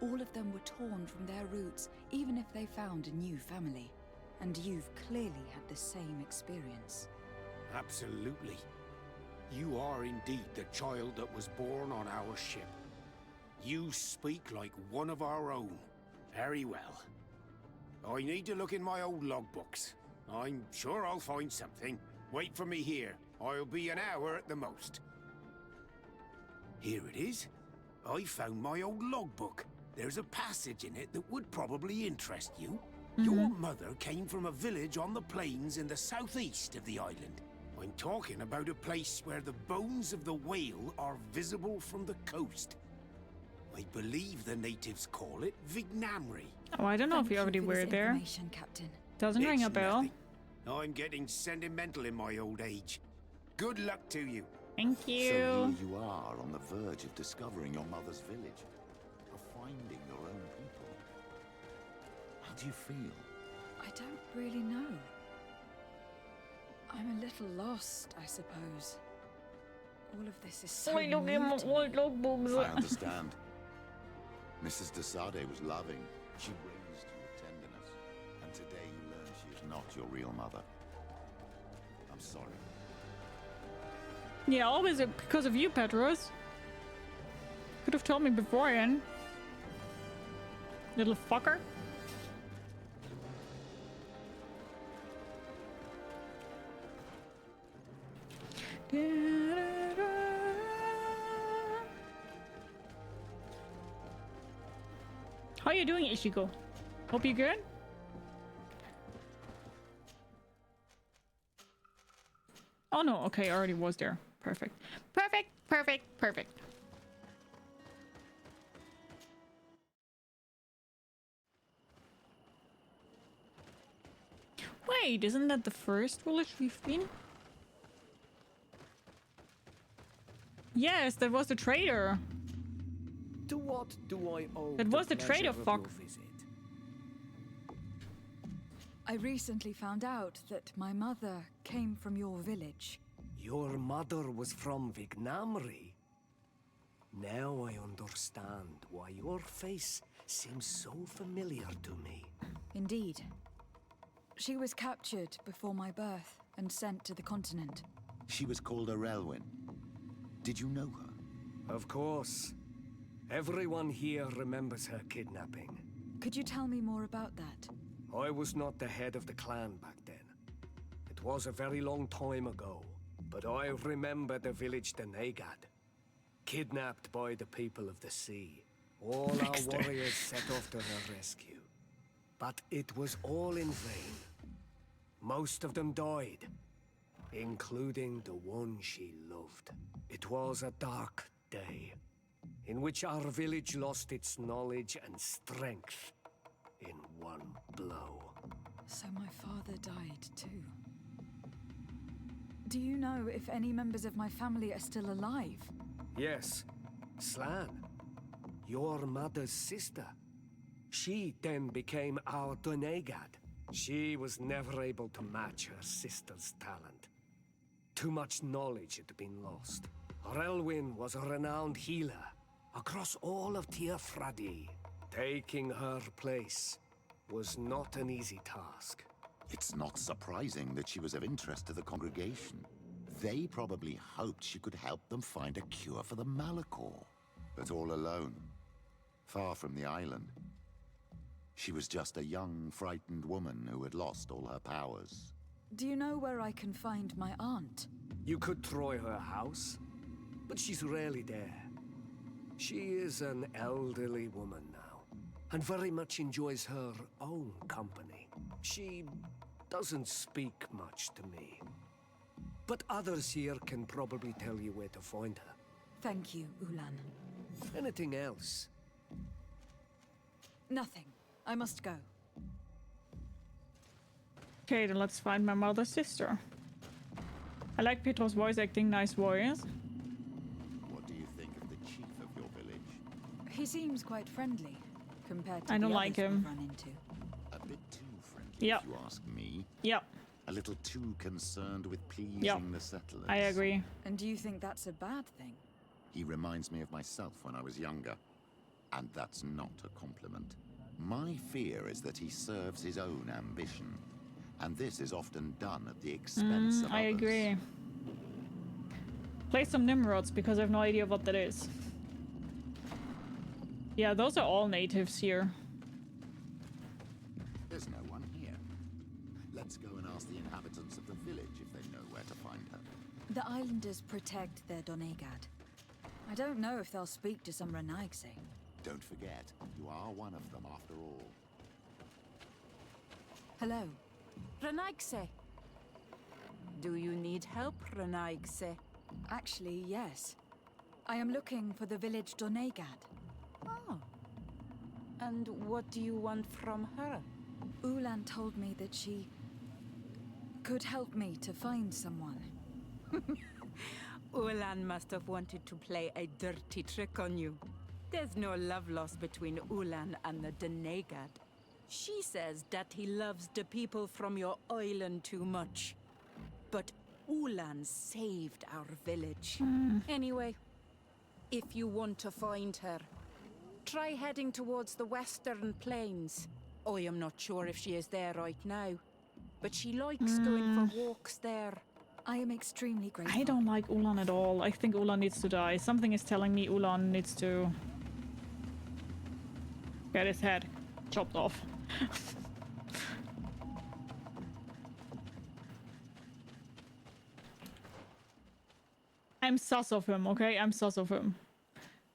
All of them were torn from their roots, even if they found a new family. And you've clearly had the same experience. Absolutely. You are indeed the child that was born on our ship. You speak like one of our own. Very well. I need to look in my old logbooks. I'm sure I'll find something. Wait for me here. I'll be an hour at the most. Here it is. I found my old logbook. There's a passage in it that would probably interest you. Your mother came from a village on the plains in the southeast of the island. I'm talking about a place where the bones of the whale are visible from the coast. I believe the natives call it Vignamri. Oh, I don't know if you already were there. Captain. Doesn't ring a bell. Nothing. I'm getting sentimental in my old age. Good luck to you. Thank So you. here you are on the verge of discovering your mother's village, of finding your own people. How do you feel? I don't really know. I'm a little lost, I suppose. All of this is so new to me. I understand. Mrs. de Sardet was loving. She raised you with tenderness. And today you learn she is not your real mother. I'm sorry. Yeah, always because of you, Petrus. Could have told me beforehand. Little fucker. How are you doing, Ishiko? Hope you're good? Oh no, okay, I already was there. Perfect. Perfect. Wait, isn't that the first village we've been? Yes, that was the trader. To what do I owe That was the pleasure trader, of your fuck. visit? I recently found out that my mother came from your village. Your mother was from Vignamri. Now I understand why your face seems so familiar to me. Indeed. She was captured before my birth and sent to the continent. She was called Arelwyn. Did you know her? Of course. Everyone here remembers her kidnapping. Could you tell me more about that? I was not the head of the clan back then. It was a very long time ago. But I remember the village Denegad. Kidnapped by the people of the sea. All our warriors set off to her rescue. But it was all in vain. Most of them died. Including the one she loved. It was a dark day. In which our village lost its knowledge and strength. In one blow. So my father died too. Do you know if any members of my family are still alive? Yes. Slan. Your mother's sister. She then became our Denegad. She was never able to match her sister's talent. Too much knowledge had been lost. Relwyn was a renowned healer across all of Teer Fradee. Taking her place was not an easy task. It's not surprising that she was of interest to the congregation. They probably hoped she could help them find a cure for the Malichor. But all alone, far from the island. She was just a young, frightened woman who had lost all her powers. Do you know where I can find my aunt? You could try her house, but she's rarely there. She is an elderly woman now, and very much enjoys her own company. She doesn't speak much to me. But others here can probably tell you where to find her. Thank you, Ulan. Anything else? Nothing. I must go. Okay, then let's find my mother's sister. I like Petro's voice acting, nice voice. What do you think of the chief of your village? He seems quite friendly, compared to I don't the like others him. we've run into. A bit too friendly, Yep. if you ask me. Yep. A little too concerned with pleasing Yep. the settlers. I agree. And do you think that's a bad thing? He reminds me of myself when I was younger. And that's not a compliment. My fear is that he serves his own ambition. And this is often done at the expense of I others. agree. Play some Nimrods because I have no idea what that is. Yeah, those are all natives here. There's no one here. Let's go and ask the inhabitants of the village if they know where to find her. The islanders protect their Donegad. I don't know if they'll speak to some Renaigse. Don't forget, you are one of them after all. Hello. Renaigse. Do you need help, Renaigse? Actually, yes. I am looking for the village Donegad. Oh. And what do you want from her? Ulan told me that she could help me to find someone. Ulan must have wanted to play a dirty trick on you. There's no love lost between Ulan and the Denegad. She says that he loves the people from your island too much. But Ulan saved our village. Anyway, if you want to find her, try heading towards the western plains. I am not sure if she is there right now, but she likes going for walks there. I am extremely grateful. I don't like Ulan at all. I think Ulan needs to die. Something is telling me Ulan needs to get his head chopped off. I'm sus of him, okay? I'm sus of him.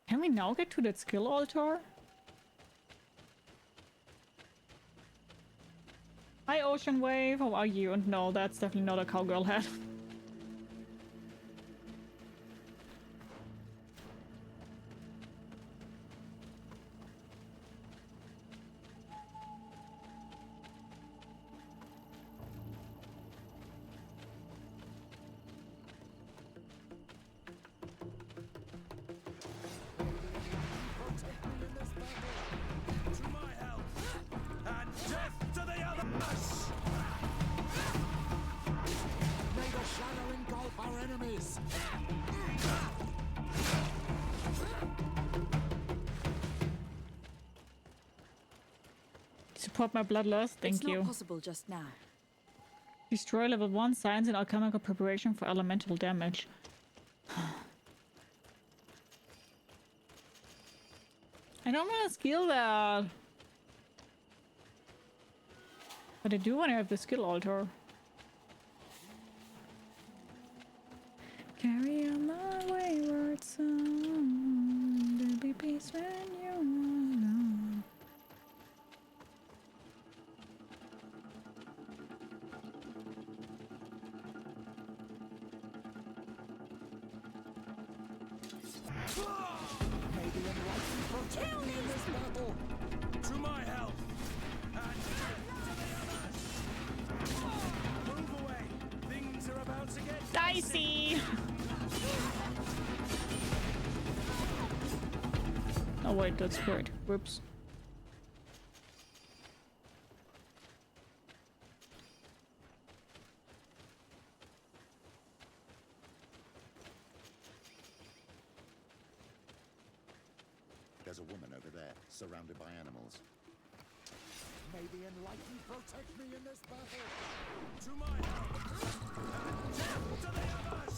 Can we now get to that skill altar? Hi, Ocean Wave. How are you? And no, that's definitely not a cowgirl hat. Support my bloodlust, thank you. It's not possible just now. Destroy level 1 science and alchemical preparation for elemental damage. I don't want to skill that. But I do want to have the skill altar. Carry on my wayward son. There'll be peace when you're alone. Kill me in this battle! To my help! And to the others! Move away! Things are about to get dicey! Oh wait, that's great. Whoops. There's a woman over there, surrounded by animals. May the enlightened protect me in this battle! To my help! And to the others!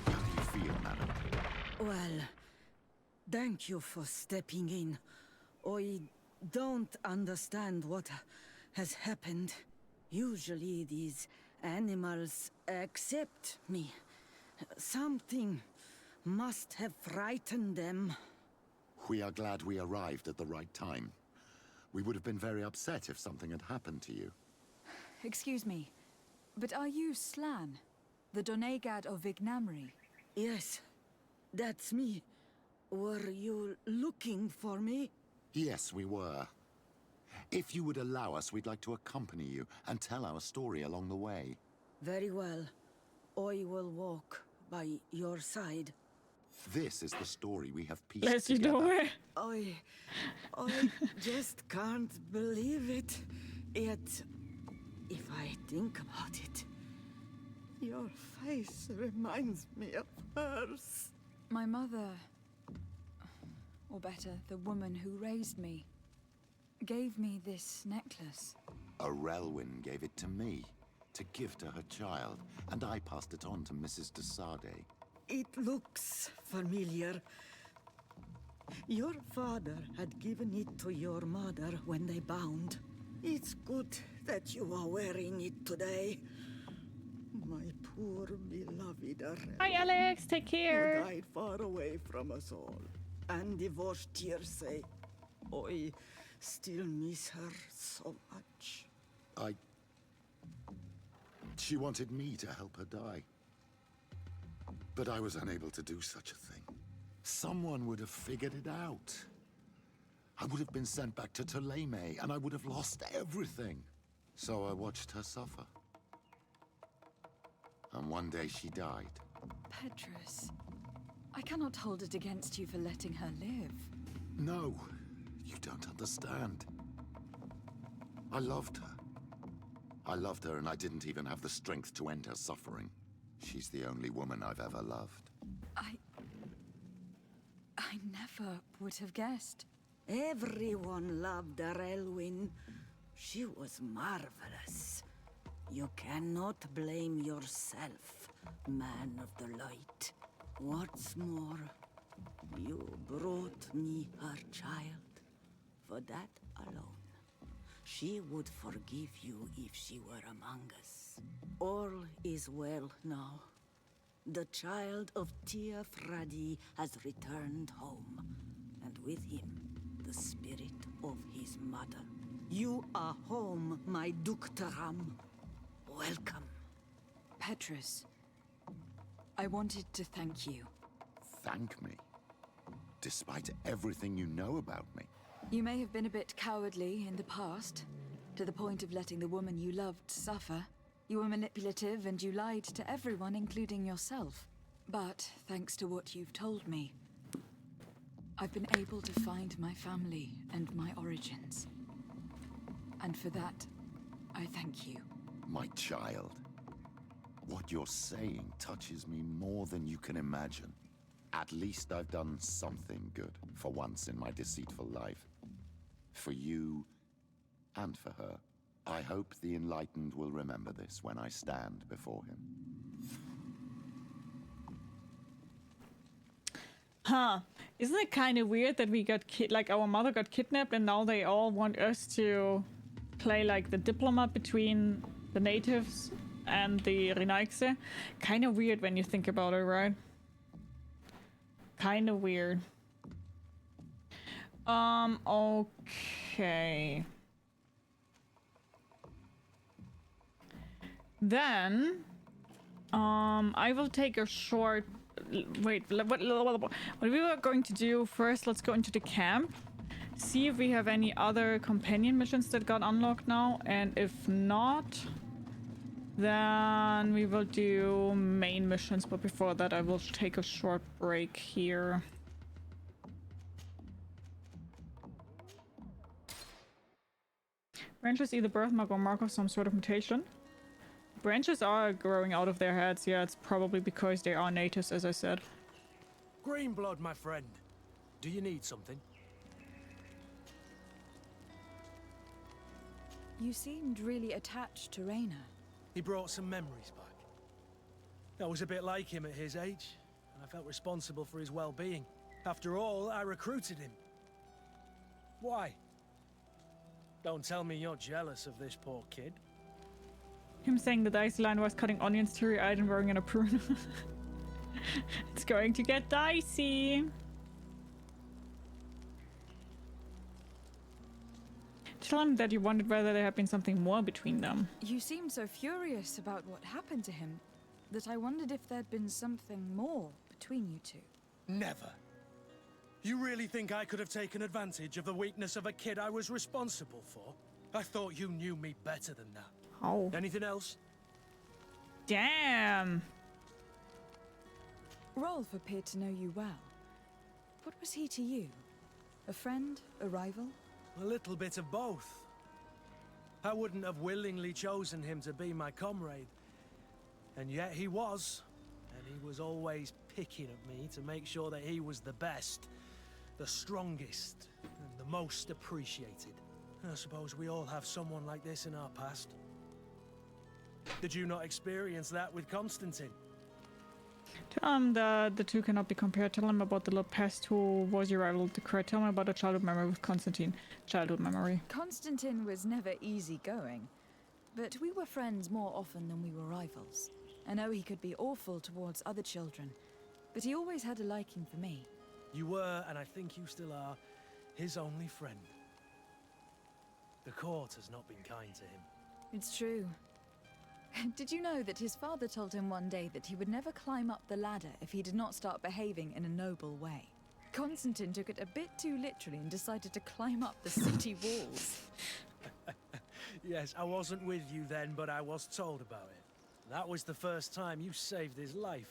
How do you feel, madam? Well, thank you for stepping in. I don't understand what has happened. Usually these animals accept me. Something must have frightened them. We are glad we arrived at the right time. We would have been very upset if something had happened to you. Excuse me, but are you Slan, the Donegad of Vignamri? Yes, that's me. Were you looking for me? Yes, we were. If you would allow us, we'd like to accompany you and tell our story along the way. Very well. I will walk by your side. This is the story we have pieced Bless you, together. door. I just can't believe it. Yet, if I think about it, your face reminds me of hers. My mother, or better, the woman who raised me, gave me this necklace. A Relwyn gave it to me, to give to her child, and I passed it on to Mrs. de Sardet. It looks familiar. Your father had given it to your mother when they bound. It's good that you are wearing it today. My poor beloved Arel. Hi, Alex. Take care. Who died far away from us all. And divorced Teer. I still miss her so much. She wanted me to help her die. But I was unable to do such a thing. Someone would have figured it out. I would have been sent back to Ptolemy, and I would have lost everything. So I watched her suffer. And one day she died. Petrus, I cannot hold it against you for letting her live. No, you don't understand. I loved her. I loved her, and I didn't even have the strength to end her suffering. She's the only woman I've ever loved. I never would have guessed. Everyone loved Relwyn. She was marvelous. You cannot blame yourself, man of the light. What's more, you brought me her child. For that alone, she would forgive you if she were among us. All is well now. The child of Teer Fradee has returned home, and with him, the spirit of his mother. You are home, my Duktaram. Welcome. Petrus, I wanted to thank you. Thank me? Despite everything you know about me? You may have been a bit cowardly in the past, to the point of letting the woman you loved suffer. You were manipulative and you lied to everyone, including yourself. But thanks to what you've told me, I've been able to find my family and my origins. And for that, I thank you. My child. What you're saying touches me more than you can imagine. At least I've done something good for once in my deceitful life. For you and for her. I hope the Enlightened will remember this when I stand before him. Huh. Isn't it kind of weird that we got like our mother got kidnapped and now they all want us to play like the diplomat between the natives and the Renaigse? Kind of weird when you think about it, right? Kind of weird. Okay. Then, I will take a short... Wait, what we were going to do first, let's go into the camp. See if we have any other companion missions that got unlocked now. And if not, then we will do main missions. But before that, I will take a short break here. Branches either birthmark or mark of some sort of mutation. Branches are growing out of their heads. Yeah, it's probably because they are natives, as I said. Green blood, my friend. Do you need something? You seemed really attached to Raina. He brought some memories back. I was a bit like him at his age, and I felt responsible for his well-being. After all, I recruited him. Why? Don't tell me you're jealous of this poor kid. Him saying that Iceland was cutting onions teary-eyed and wearing an apron. It's going to get dicey. Tell him that you wondered whether there had been something more between them. You seemed so furious about what happened to him that I wondered if there'd been something more between you two. Never. You really think I could have taken advantage of the weakness of a kid I was responsible for? I thought you knew me better than that. Oh. Anything else? Damn. Rolf appeared to know you well. What was he to you? A friend? A rival? A little bit of both. I wouldn't have willingly chosen him to be my comrade. And yet he was. And he was always picking at me to make sure that he was the best, the strongest, and the most appreciated. I suppose we all have someone like this in our past. Did you not experience that with Constantine? Tell him that the two cannot be compared. Tell him about the little pest who was your rival. Tell him about a childhood memory with Constantine. Childhood memory. Constantine was never easygoing, but we were friends more often than we were rivals. I know he could be awful towards other children, but he always had a liking for me. You were, and I think you still are, his only friend. The court has not been kind to him. It's true. Did you know that his father told him one day that he would never climb up the ladder if he did not start behaving in a noble way? Constantine took it a bit too literally and decided to climb up the city walls. Yes, I wasn't with you then, but I was told about it. That was the first time you saved his life.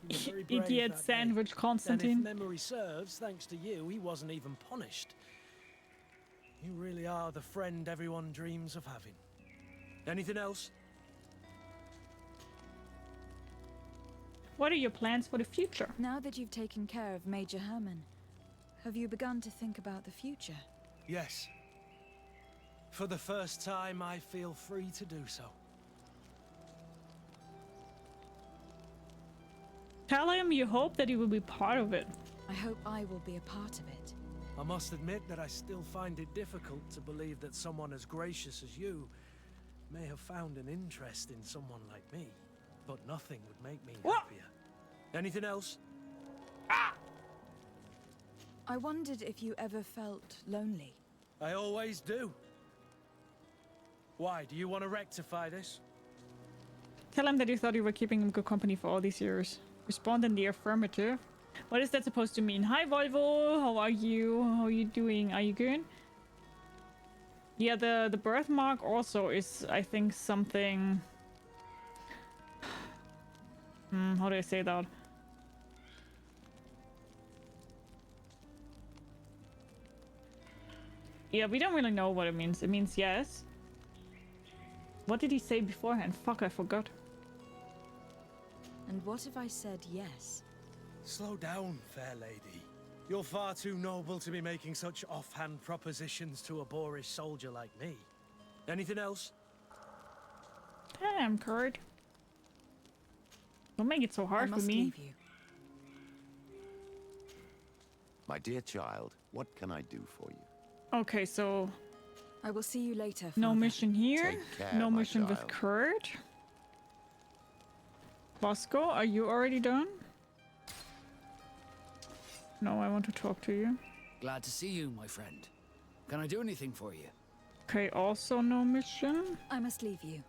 You were very brave Idiot that sandwich, day. Constantine. And if memory serves, thanks to you, he wasn't even punished. You really are the friend everyone dreams of having. Anything else? What are your plans for the future? Now that you've taken care of Major Herman, have you begun to think about the future? Yes. For the first time, I feel free to do so. Tell him you hope that he will be part of it. I hope I will be a part of it. I must admit that I still find it difficult to believe that someone as gracious as you may have found an interest in someone like me. But nothing would make me happier. Anything else? I wondered if you ever felt lonely. I always do. Why? Do you want to rectify this? Tell him that you thought you were keeping him good company for all these years. Respond in the affirmative. What is that supposed to mean? Hi, Volvo. How are you? How are you doing? Are you good? Yeah, the birthmark also is, I think, something... how do I say that? Yeah, we don't really know what it means. It means yes. What did he say beforehand? Fuck, I forgot. And what if I said yes? Slow down, fair lady. You're far too noble to be making such offhand propositions to a boorish soldier like me. Anything else? Damn, Kurt. Don't make it so hard I for must me. leave you. My dear child, what can I do for you? Okay, so I will see you later, no Father. mission here. Take care, No my mission with child. Kurt. Bosco, are you already done? No, I want to talk to you. Glad to see you, my friend. Can I do anything for you? Okay, also no mission. I must leave you.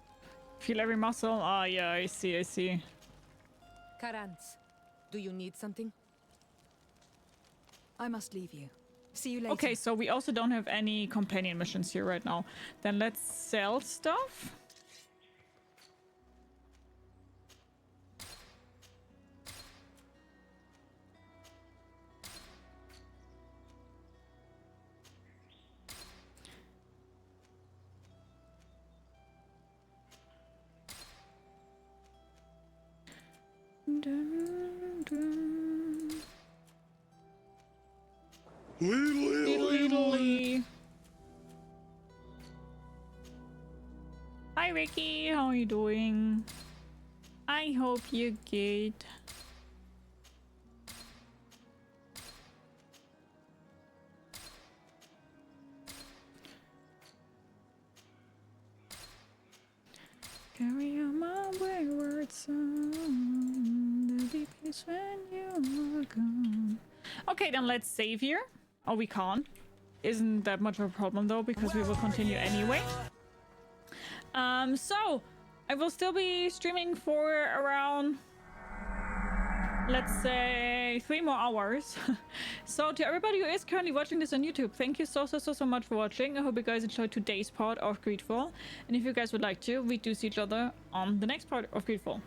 Feel every muscle. Ah, yeah, I see, I see. Karantz, do you need something? I must leave you. See you later. Okay, so we also don't have any companion missions here right now. Then let's sell stuff. Diddly. Hi Ricky, how are you doing? I hope you're good. Carry on my wayward son. There'll be peace when you are gone. Okay, then let's save here. Oh, we can't. Isn't that much of a problem though, because we will continue anyway. So I will still be streaming for around, let's say, 3 more hours. So to everybody who is currently watching this on YouTube, thank you so much for watching. I hope you guys enjoyed today's part of GreedFall, and if you guys would like to, we do see each other on the next part of GreedFall.